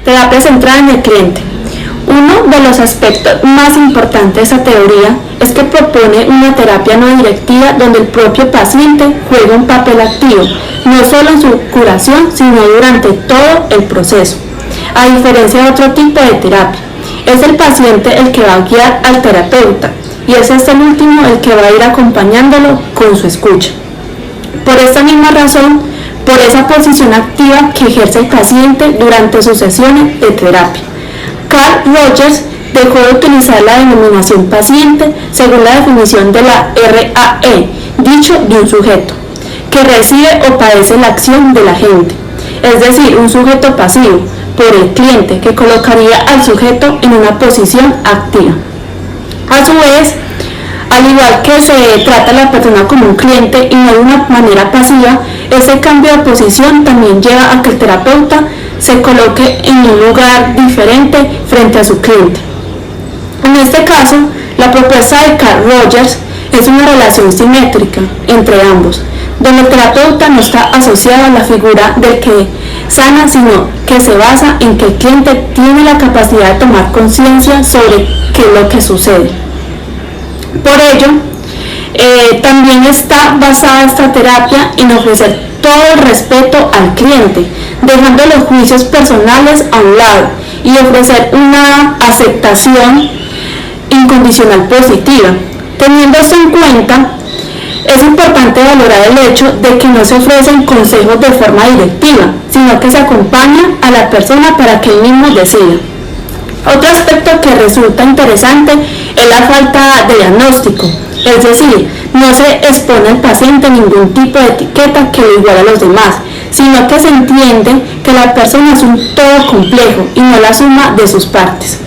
Terapia centrada en el cliente. Uno de los aspectos más importantes de esta teoría es que propone una terapia no directiva donde el propio paciente juega un papel activo, no solo en su curación, sino durante todo el proceso. A diferencia de otro tipo de terapia, es el paciente el que va a guiar al terapeuta y es el último el que va a ir acompañándolo con su escucha. Por esta misma razón, por esa posición activa que ejerce el paciente durante sus sesiones de terapia, Carl Rogers dejó de utilizar la denominación paciente según la definición de la RAE, dicho de un sujeto, que recibe o padece la acción del agente, es decir, un sujeto pasivo, por el cliente, que colocaría al sujeto en una posición activa. A su vez, al igual que se trata a la persona como un cliente y no de una manera pasiva, ese cambio de posición también lleva a que el terapeuta se coloque en un lugar diferente frente a su cliente. En este caso, la propuesta de Carl Rogers es una relación simétrica entre ambos, donde el terapeuta no está asociado a la figura del que sana, sino que se basa en que el cliente tiene la capacidad de tomar conciencia sobre qué es lo que sucede. Por ello, también está basada esta terapia en ofrecer todo el respeto al cliente, dejando los juicios personales a un lado y ofrecer una aceptación incondicional positiva. Teniendo esto en cuenta, es importante valorar el hecho de que no se ofrecen consejos de forma directiva, sino que se acompaña a la persona para que él mismo decida. Otro aspecto que resulta interesante es la falta de diagnóstico, es decir, no se expone al paciente ningún tipo de etiqueta que lo iguale a los demás, sino que se entiende que la persona es un todo complejo y no la suma de sus partes.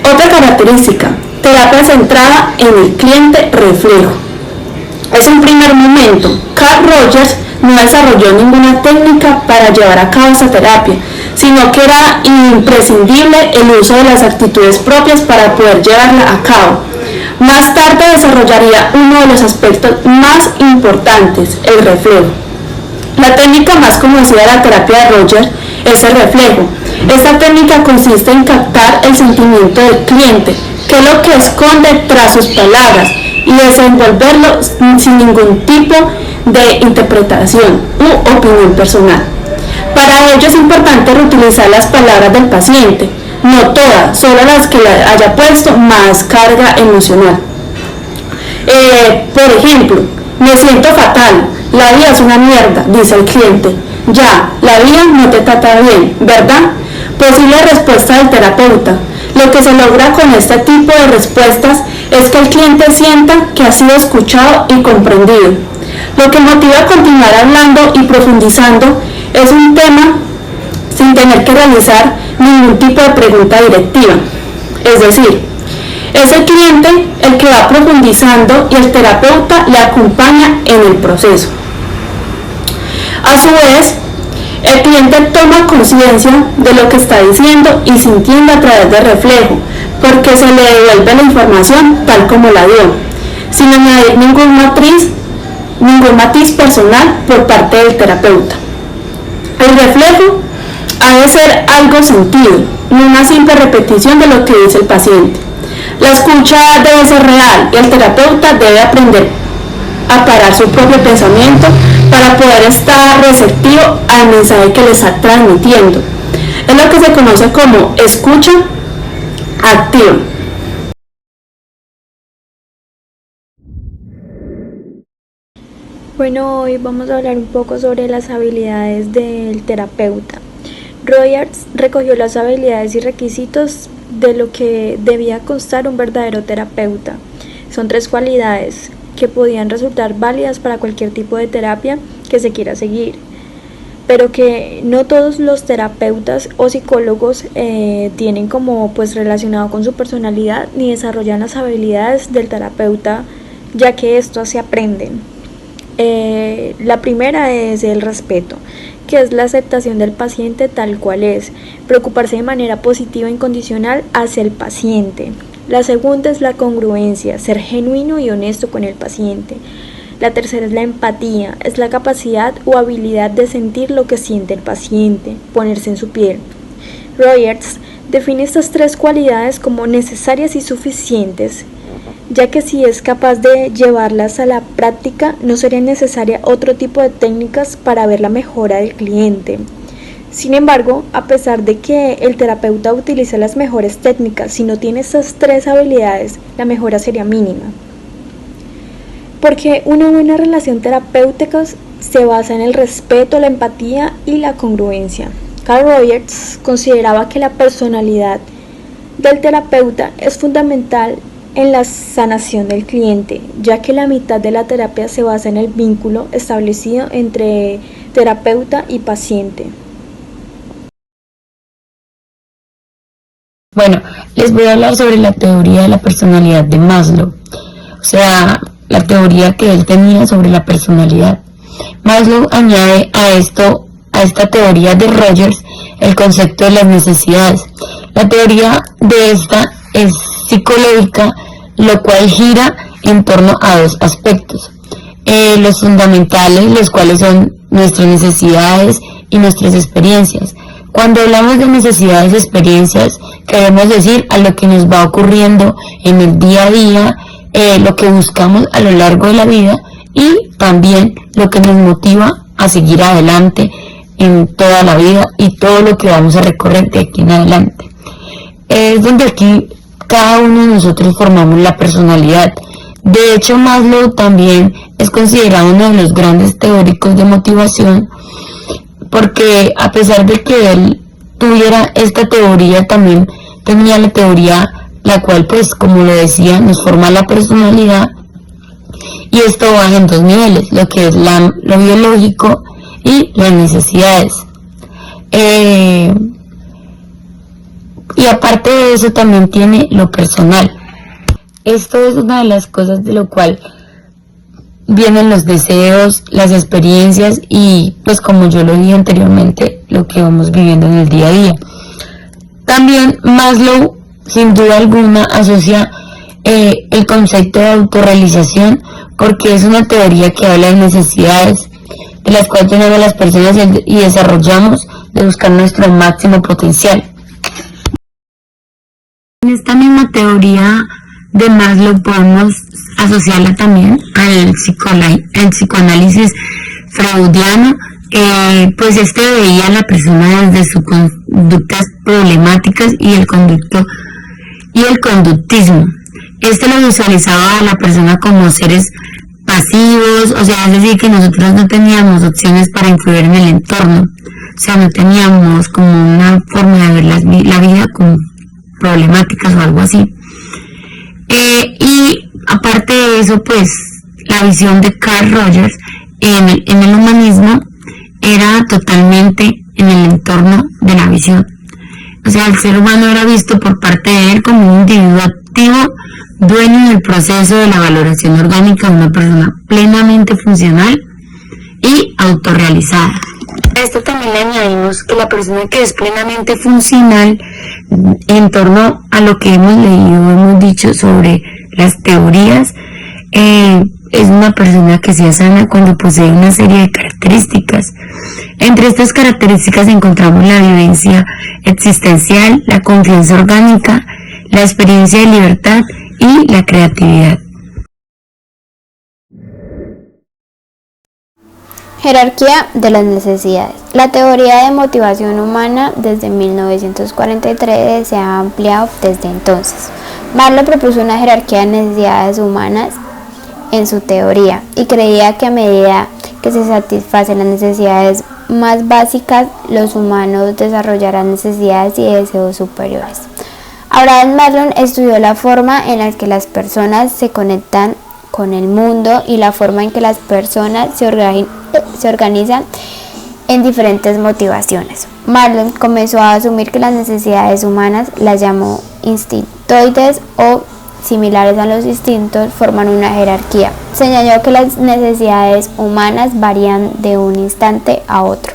Otra característica, terapia centrada en el cliente reflejo. Es un primer momento. Carl Rogers no desarrolló ninguna técnica para llevar a cabo esa terapia, sino que era imprescindible el uso de las actitudes propias para poder llevarla a cabo. Más tarde desarrollaría uno de los aspectos más importantes, el reflejo. La técnica más conocida de la terapia de Rogers es el reflejo. Esta técnica consiste en captar el sentimiento del cliente, que es lo que esconde tras sus palabras, y desenvolverlo sin ningún tipo de interpretación u opinión personal. Para ello es importante reutilizar las palabras del paciente, no todas, solo las que le haya puesto más carga emocional. Por ejemplo, me siento fatal, la vida es una mierda, dice el cliente. Ya, la vida no te trata bien, ¿verdad? Posible respuesta del terapeuta. Lo que se logra con este tipo de respuestas es que el cliente sienta que ha sido escuchado y comprendido. Lo que motiva a continuar hablando y profundizando es un tema sin tener que realizar ningún tipo de pregunta directiva. Es decir, es el cliente el que va profundizando y el terapeuta le acompaña en el proceso. A su vez, el cliente toma conciencia de lo que está diciendo y sintiendo a través del reflejo, porque se le devuelve la información tal como la dio, sin añadir ningún matiz personal por parte del terapeuta. El reflejo ha de ser algo sentido, no una simple repetición de lo que dice el paciente. La escucha debe ser real y el terapeuta debe aprender a parar su propio pensamiento para poder estar receptivo al mensaje que le está transmitiendo. Es lo que se conoce como escucha activa. Bueno, hoy vamos a hablar un poco sobre las habilidades del terapeuta. Rogers recogió las habilidades y requisitos de lo que debía constar un verdadero terapeuta. Son 3 cualidades que podían resultar válidas para cualquier tipo de terapia que se quiera seguir, pero que no todos los terapeutas o psicólogos tienen como relacionado con su personalidad ni desarrollan las habilidades del terapeuta, ya que estas se aprenden. La primera es el respeto, que es la aceptación del paciente tal cual es, preocuparse de manera positiva e incondicional hacia el paciente. La segunda es la congruencia, ser genuino y honesto con el paciente. La tercera es la empatía, es la capacidad o habilidad de sentir lo que siente el paciente, ponerse en su piel. Rogers define estas tres cualidades como necesarias y suficientes, ya que si es capaz de llevarlas a la práctica, no sería necesaria otro tipo de técnicas para ver la mejora del cliente. Sin embargo, a pesar de que el terapeuta utilice las mejores técnicas, si no tiene estas tres habilidades, la mejora sería mínima. Porque una buena relación terapéutica se basa en el respeto, la empatía y la congruencia. Carl Rogers consideraba que la personalidad del terapeuta es fundamental en la sanación del cliente, ya que la mitad de la terapia se basa en el vínculo establecido entre terapeuta y paciente. Bueno, les voy a hablar sobre la teoría de la personalidad de Maslow, o sea, la teoría que él tenía sobre la personalidad. Maslow añade a esta teoría de Rogers el concepto de las necesidades. La teoría de esta es psicológica, lo cual gira en torno a dos aspectos. Los fundamentales, los cuales son nuestras necesidades y nuestras experiencias. Cuando hablamos de necesidades y experiencias, queremos decir a lo que nos va ocurriendo en el día a día, lo que buscamos a lo largo de la vida y también lo que nos motiva a seguir adelante en toda la vida y todo lo que vamos a recorrer de aquí en adelante. Es donde aquí cada uno de nosotros formamos la personalidad. De hecho, Maslow también es considerado uno de los grandes teóricos de motivación, porque a pesar de que él tuviera esta teoría, también tenía la teoría la cual, pues, como lo decía, nos forma la personalidad, y esto va en dos niveles, lo que es lo biológico y las necesidades. Y aparte de eso también tiene lo personal. Esto es una de las cosas de lo cual vienen los deseos, las experiencias y, pues, como yo lo dije anteriormente, lo que vamos viviendo en el día a día. También Maslow, sin duda alguna, asocia el concepto de autorrealización, porque es una teoría que habla de necesidades de las cuales tenemos las personas y desarrollamos de buscar nuestro máximo potencial. En esta misma teoría de Maslow podemos asociarla también al psicoanálisis freudiano, pues este veía a la persona desde sus conductas problemáticas y el conductismo. Este lo visualizaba a la persona como seres pasivos, o sea, es decir, que nosotros no teníamos opciones para influir en el entorno, o sea, no teníamos como una forma de ver la vida con problemáticas o algo así. Y aparte de eso, pues, la visión de Carl Rogers en el humanismo era totalmente en el entorno de la visión. O sea, el ser humano era visto por parte de él como un individuo activo, dueño del proceso de la valoración orgánica de una persona plenamente funcional y autorrealizada. A esto también le añadimos que la persona que es plenamente funcional, en torno a lo que hemos leído, hemos dicho sobre las teorías, es una persona que sea sana cuando posee una serie de características. Entre estas características encontramos la vivencia existencial, la confianza orgánica, la experiencia de libertad y la creatividad. Jerarquía de las necesidades. La teoría de motivación humana desde 1943 se ha ampliado desde entonces. Maslow propuso una jerarquía de necesidades humanas en su teoría y creía que a medida que se satisfacen las necesidades más básicas, los humanos desarrollarán necesidades y deseos superiores. Abraham Maslow estudió la forma en la que las personas se conectan con el mundo y la forma en que las personas se organizan en diferentes motivaciones. Maslow comenzó a asumir que las necesidades humanas, las llamó instintoides o similares a los instintos, forman una jerarquía. Señaló que las necesidades humanas varían de un instante a otro.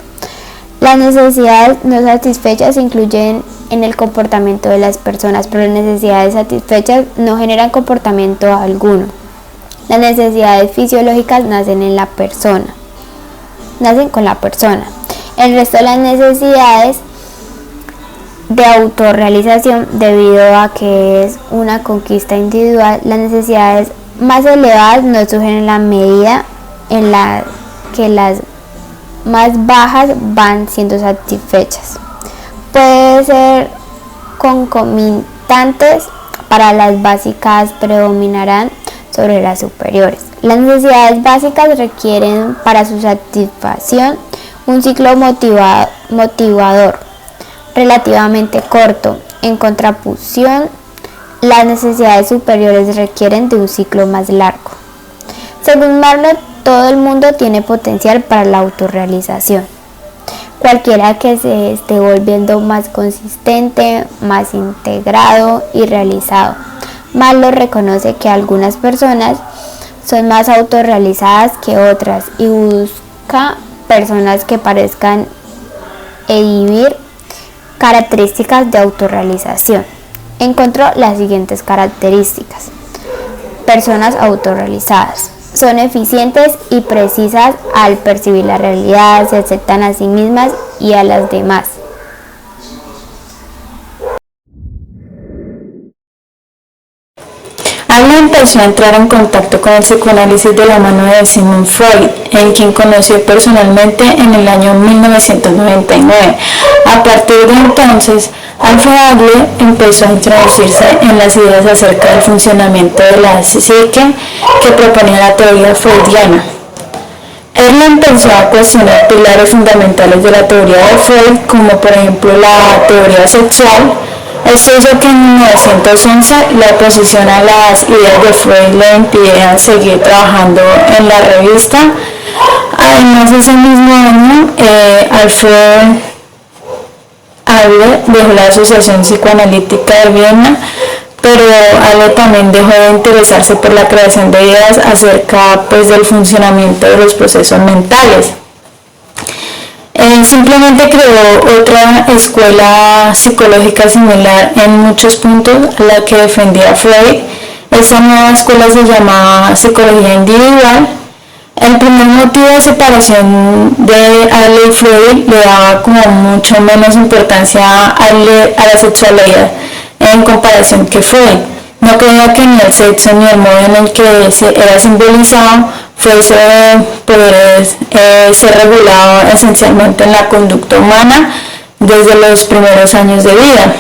Las necesidades no satisfechas incluyen en el comportamiento de las personas, pero las necesidades satisfechas no generan comportamiento alguno. Las necesidades fisiológicas nacen con la persona. El resto de las necesidades de autorrealización debido a que es una conquista individual. Las necesidades más elevadas no surgen en la medida en la que las más bajas van siendo satisfechas. Puede ser concomitantes, para las básicas predominarán sobre las superiores. Las necesidades básicas requieren para su satisfacción un ciclo motivador relativamente corto. En contraposición, las necesidades superiores requieren de un ciclo más largo. Según Maslow, todo el mundo tiene potencial para la autorrealización. Cualquiera que se esté volviendo más consistente, más integrado y realizado. Maslow reconoce que algunas personas son más autorrealizadas que otras y busca personas que parezcan exhibir características de autorrealización. Encontró las siguientes características. Personas autorrealizadas. Son eficientes y precisas al percibir la realidad, se aceptan a sí mismas y a las demás. Adler empezó a entrar en contacto con el psicoanálisis de la mano de Sigmund Freud, en quien conoció personalmente en el año 1999. A partir de entonces, Alfred Adler empezó a introducirse en las ideas acerca del funcionamiento de la psique que proponía la teoría freudiana. Él empezó a cuestionar pilares fundamentales de la teoría de Freud, como por ejemplo la teoría sexual. Esto hizo que en 1911 la oposición a las ideas de Freud le impidieran seguir trabajando en la revista. Además, ese mismo año, Alfred Adler dejó la Asociación Psicoanalítica de Viena, pero Adler también dejó de interesarse por la creación de ideas acerca del funcionamiento de los procesos mentales. Simplemente creó otra escuela psicológica similar en muchos puntos a la que defendía Freud. Esa nueva escuela se llamaba psicología individual. El primer motivo de separación de Adler y Freud le daba como mucho menos importancia a la sexualidad en comparación que Freud. No creía que ni el sexo ni el modo en el que era simbolizado fuese poder ser regulado esencialmente en la conducta humana desde los primeros años de vida.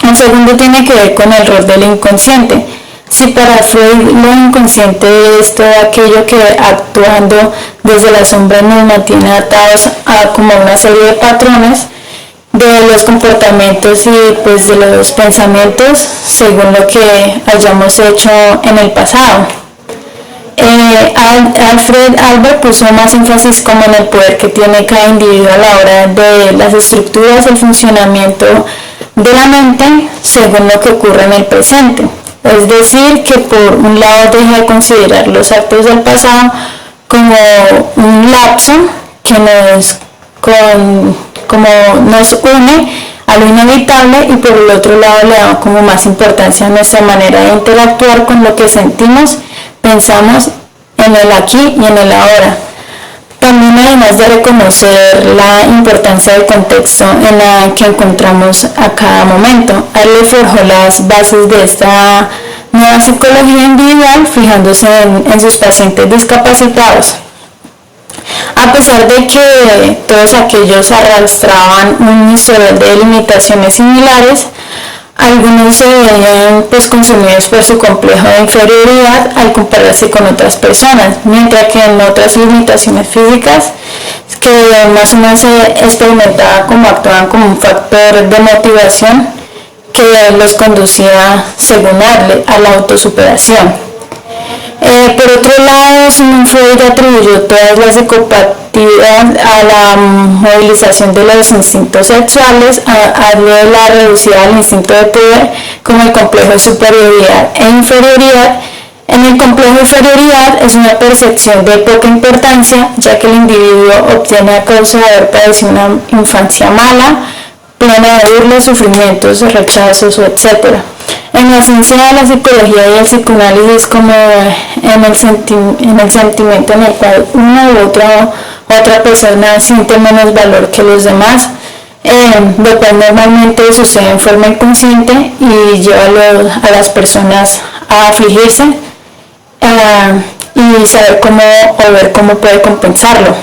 El segundo tiene que ver con el rol del inconsciente. Si para Freud lo inconsciente es todo aquello que actuando desde la sombra nos mantiene atados a como una serie de patrones de los comportamientos y de los pensamientos según lo que hayamos hecho en el pasado. Alfred Adler puso más énfasis como en el poder que tiene cada individuo a la hora de las estructuras del funcionamiento de la mente según lo que ocurre en el presente. Es decir, que por un lado deja de considerar los actos del pasado como un lapso que nos une a lo inevitable y por el otro lado le da como más importancia a nuestra manera de interactuar con lo que sentimos, pensamos en el aquí y en el ahora. También además de reconocer la importancia del contexto en la que encontramos a cada momento, Adler forjó las bases de esta nueva psicología individual fijándose en sus pacientes discapacitados. A pesar de que todos aquellos arrastraban un historial de limitaciones similares, algunos se veían consumidos por su complejo de inferioridad al compararse con otras personas, mientras que en otras limitaciones físicas que más o menos se experimentaba como actuaban como un factor de motivación que los conducía, según Adler, a la autosuperación. Por otro lado, Sigmund Freud atribuyó todas las psicopatías a la movilización de los instintos sexuales. Adler la reducía al instinto de poder como el complejo de superioridad e inferioridad. En el complejo de inferioridad es una percepción de poca importancia, ya que el individuo obtiene a causa de haber padecido una infancia mala, plena de burlas, sufrimientos, rechazos, etc. En la ciencia de la psicología y el psicoanálisis, como en el sentimiento en el cual una u otra persona siente menos valor que los demás, lo cual normalmente sucede en forma inconsciente y lleva a las personas a afligirse y saber cómo o ver cómo puede compensarlo.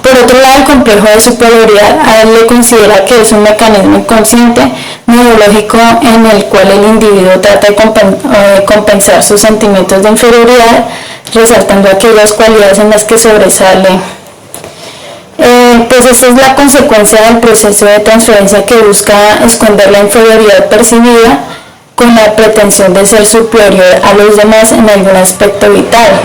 Por otro lado, el complejo de superioridad a él le considera que es un mecanismo inconsciente neurológico en el cual el individuo trata de compensar sus sentimientos de inferioridad, resaltando aquellas cualidades en las que sobresale. Pues esa es la consecuencia del proceso de transferencia que busca esconder la inferioridad percibida con la pretensión de ser superior a los demás en algún aspecto vital.